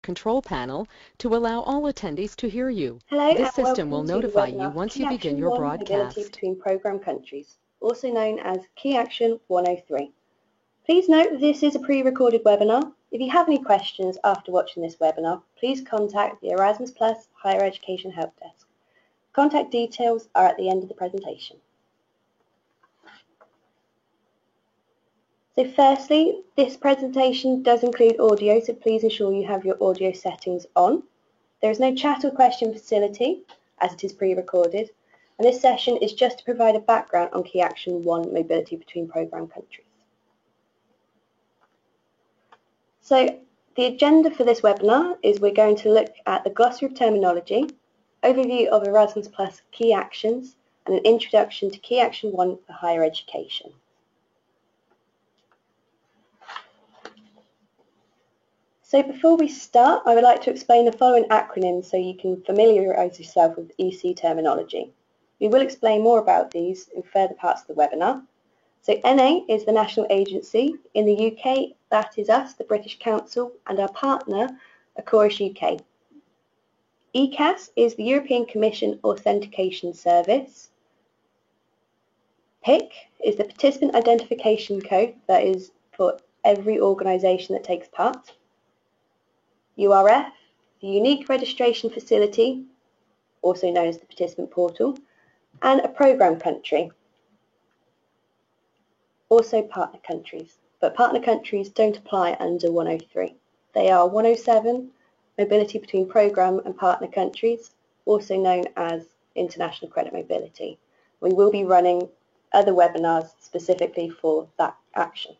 control panel to allow all attendees to hear you. Hello, This and system will welcome to the notify you webinar once Key you begin Action your 1 Mobility broadcast. between Programme Countries, also known as Key Action 103. Please note that this is a pre-recorded webinar. If you have any questions after watching this webinar, please contact the Erasmus Plus Higher Education Help Desk. Contact details are at the end of the presentation. So firstly, this presentation does include audio, so please ensure you have your audio settings on. There is no chat or question facility, as it is pre-recorded, and this session is just to provide a background on Key Action 1 Mobility between Programme Countries. So the agenda for this webinar is we're going to look at the glossary of terminology, overview of Erasmus Plus key actions, and an introduction to Key Action 1 for higher education. So before we start, I would like to explain the following acronyms so you can familiarise yourself with EC terminology. We will explain more about these in further parts of the webinar. So NA is the national agency. In the UK, that is us, the British Council, and our partner, Acorus UK. ECAS is the European Commission Authentication Service. PIC is the Participant Identification Code, that is for every organisation that takes part. URF, the Unique Registration Facility, also known as the Participant Portal, and a Programme Country, also partner countries. But partner countries don't apply under 103. They are 107, Mobility between Programme and Partner Countries, also known as International Credit Mobility. We will be running other webinars specifically for that action.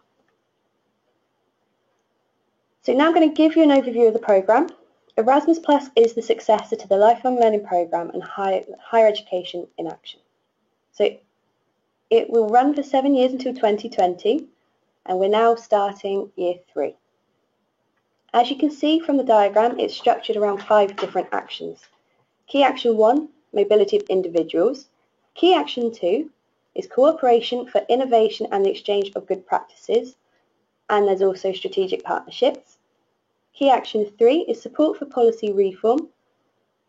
So now I'm going to give you an overview of the programme. Erasmus Plus is the successor to the Lifelong Learning Programme and Higher Education in Action. So it will run for 7 years until 2020, and we're now starting year 3. As you can see from the diagram, it's structured around 5 different actions. Key Action 1, Mobility of Individuals. Key Action 2 is Cooperation for Innovation and the Exchange of Good Practices, and there's also Strategic Partnerships. Key Action 3 is Support for Policy Reform.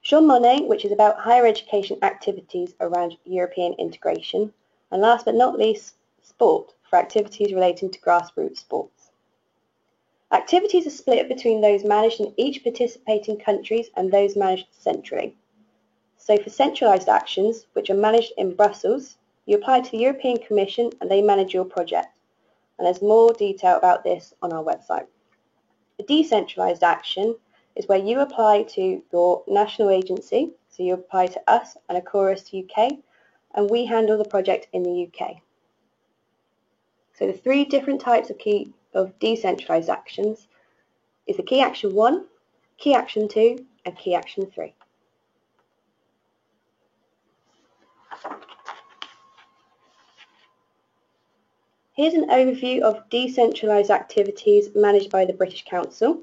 Jean Monnet, which is about higher education activities around European integration. And last but not least, Sport, for activities relating to grassroots sports. Activities are split between those managed in each participating countries and those managed centrally. So for centralised actions, which are managed in Brussels, you apply to the European Commission and they manage your project. And there's more detail about this on our website. A decentralised action is where you apply to your national agency, so you apply to us and Acorus UK, and we handle the project in the UK. So the 3 different types of decentralised actions is the Key Action 1, Key Action 2, and Key Action 3. Here's an overview of decentralised activities managed by the British Council.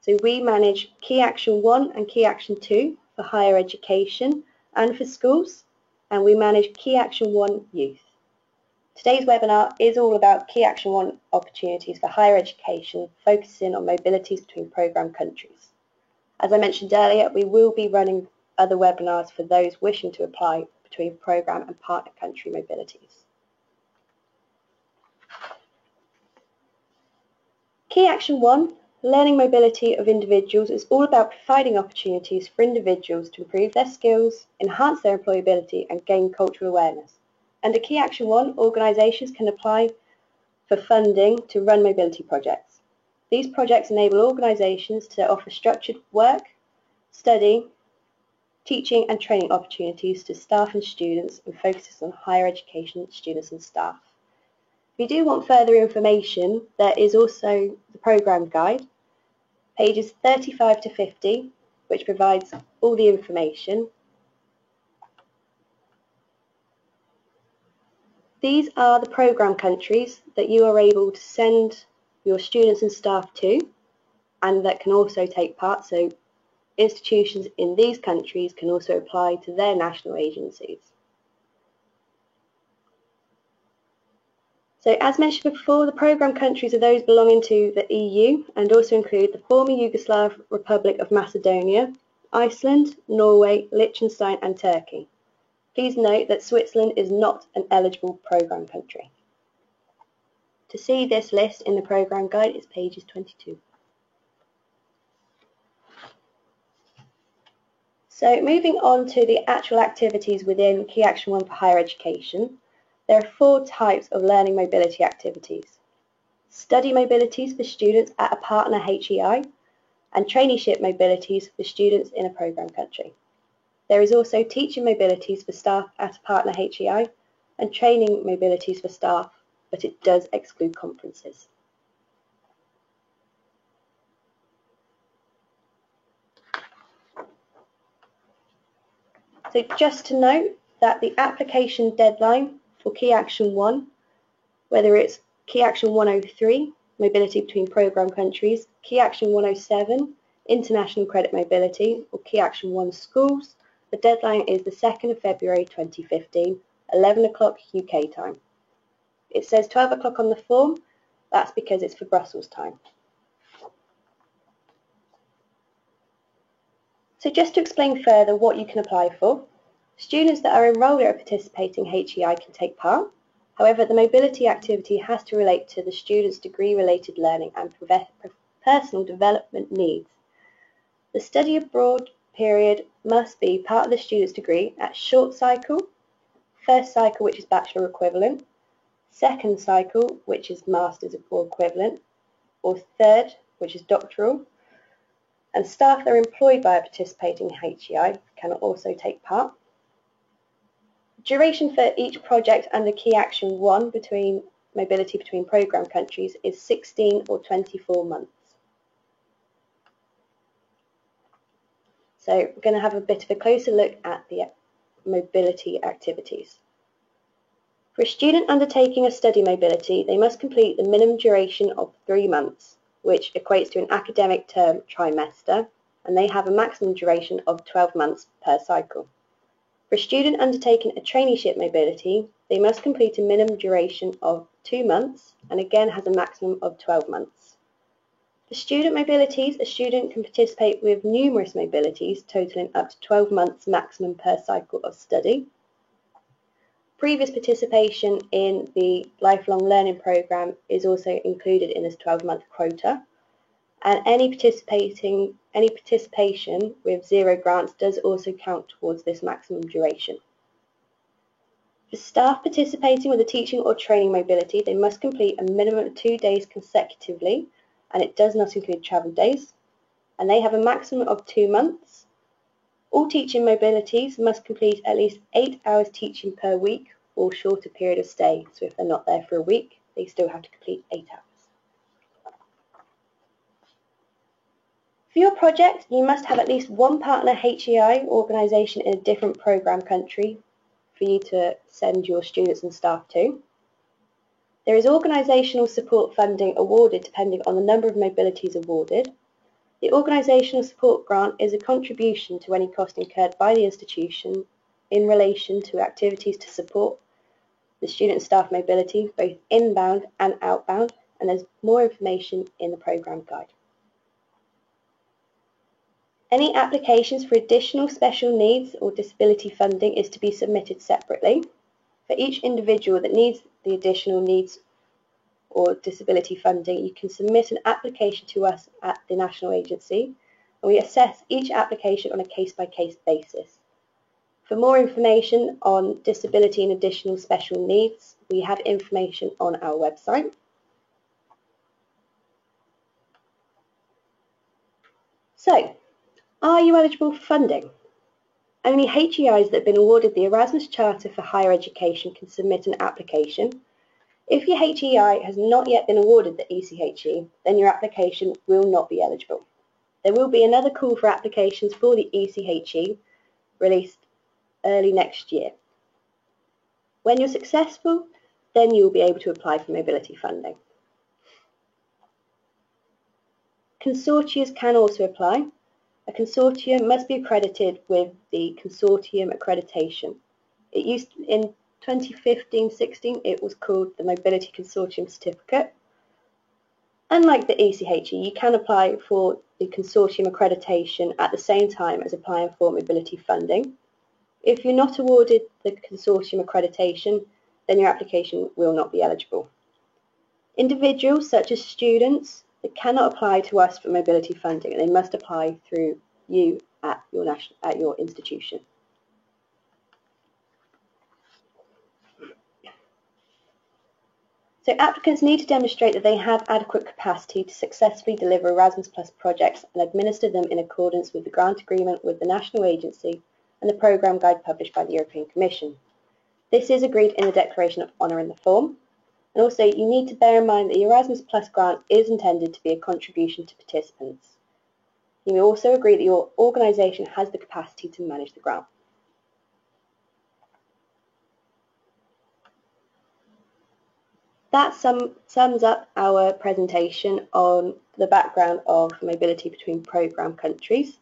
So we manage Key Action 1 and Key Action 2 for higher education and for schools, and we manage Key Action 1 youth. Today's webinar is all about Key Action 1 opportunities for higher education, focusing on mobilities between programme countries. As I mentioned earlier, we will be running other webinars for those wishing to apply between programme and partner country mobilities. Key Action 1, Learning Mobility of Individuals, is all about providing opportunities for individuals to improve their skills, enhance their employability and gain cultural awareness. Under Key Action 1, organisations can apply for funding to run mobility projects. These projects enable organisations to offer structured work, study, teaching and training opportunities to staff and students and focuses on higher education students and staff. If you do want further information, there is also the programme guide, pages 35 to 50, which provides all the information. These are the programme countries that you are able to send your students and staff to, and that can also take part. So institutions in these countries can also apply to their national agencies. So as mentioned before, the programme countries are those belonging to the EU and also include the former Yugoslav Republic of Macedonia, Iceland, Norway, Liechtenstein and Turkey. Please note that Switzerland is not an eligible programme country. To see this list in the programme guide, it's pages 22. So moving on to the actual activities within Key Action 1 for higher education, there are 4 types of learning mobility activities. Study mobilities for students at a partner HEI and traineeship mobilities for students in a programme country. There is also teaching mobilities for staff at a partner HEI and training mobilities for staff, but it does exclude conferences. So just to note that the application deadline for Key Action 1, whether it's Key Action 103, Mobility Between Programme Countries, Key Action 107, International Credit Mobility, or Key Action 1 Schools, the deadline is the 2nd of February 2015, 11 o'clock UK time. It says 12 o'clock on the form, that's because it's for Brussels time. So just to explain further what you can apply for, students that are enrolled at a participating HEI can take part. However, the mobility activity has to relate to the student's degree-related learning and personal development needs. The study abroad period must be part of the student's degree at short cycle, first cycle which is bachelor equivalent, second cycle which is master's or equivalent, or third which is doctoral, and staff that are employed by a participating HEI can also take part. Duration for each project under Key Action 1 between Mobility Between Programme Countries is 16 or 24 months. So we're going to have a bit of a closer look at the mobility activities. For a student undertaking a study mobility, they must complete the minimum duration of 3 months, which equates to an academic term trimester, and they have a maximum duration of 12 months per cycle. For a student undertaking a traineeship mobility, they must complete a minimum duration of 2 months, and again has a maximum of 12 months. For student mobilities, a student can participate with numerous mobilities totaling up to 12 months maximum per cycle of study. Previous participation in the lifelong learning programme is also included in this 12-month quota, and any participation with 0 grants does also count towards this maximum duration. For staff participating with a teaching or training mobility, they must complete a minimum of 2 days consecutively, and it does not include travel days, and they have a maximum of 2 months. All teaching mobilities must complete at least 8 hours teaching per week or shorter period of stay, so if they're not there for a week, they still have to complete 8 hours. For your project, you must have at least one partner HEI organisation in a different programme country for you to send your students and staff to. There is organisational support funding awarded depending on the number of mobilities awarded. The organisational support grant is a contribution to any cost incurred by the institution in relation to activities to support the student and staff mobility, both inbound and outbound, and there's more information in the programme guide. Any applications for additional special needs or disability funding is to be submitted separately. For each individual that needs the additional needs or disability funding, you can submit an application to us at the National Agency, and we assess each application on a case-by-case basis. For more information on disability and additional special needs, we have information on our website. So, are you eligible for funding? Only HEIs that have been awarded the Erasmus Charter for Higher Education can submit an application. If your HEI has not yet been awarded the ECHE, then your application will not be eligible. There will be another call for applications for the ECHE released early next year. When you're successful, then you'll be able to apply for mobility funding. Consortia can also apply. A consortium must be accredited with the consortium accreditation. In 2015-16, it was called the Mobility Consortium Certificate. Unlike the ECHE, you can apply for the consortium accreditation at the same time as applying for mobility funding. If you're not awarded the consortium accreditation, then your application will not be eligible. Individuals, such as students, they cannot apply to us for mobility funding, and they must apply through you at your institution. So applicants need to demonstrate that they have adequate capacity to successfully deliver Erasmus Plus projects and administer them in accordance with the grant agreement with the national agency and the programme guide published by the European Commission. This is agreed in the Declaration of Honour in the form. And also, you need to bear in mind that the Erasmus Plus grant is intended to be a contribution to participants. You may also agree that your organisation has the capacity to manage the grant. That sums up our presentation on the background of mobility between programme countries.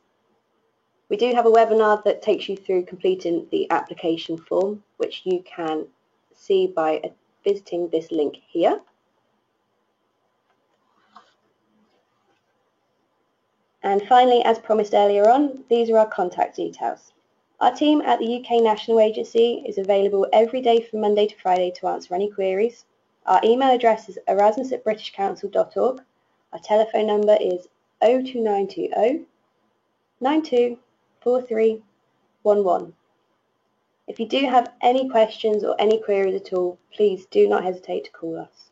We do have a webinar that takes you through completing the application form, which you can see by visiting this link here. And finally, as promised earlier on, these are our contact details. Our team at the UK National Agency is available every day from Monday to Friday to answer any queries. Our email address is erasmus@britishcouncil.org. Our telephone number is 02920 924311. If you do have any questions or any queries at all, please do not hesitate to call us.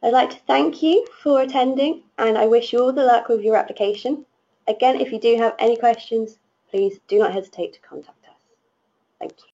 I'd like to thank you for attending, and I wish you all the luck with your application. Again, if you do have any questions, please do not hesitate to contact us. Thank you.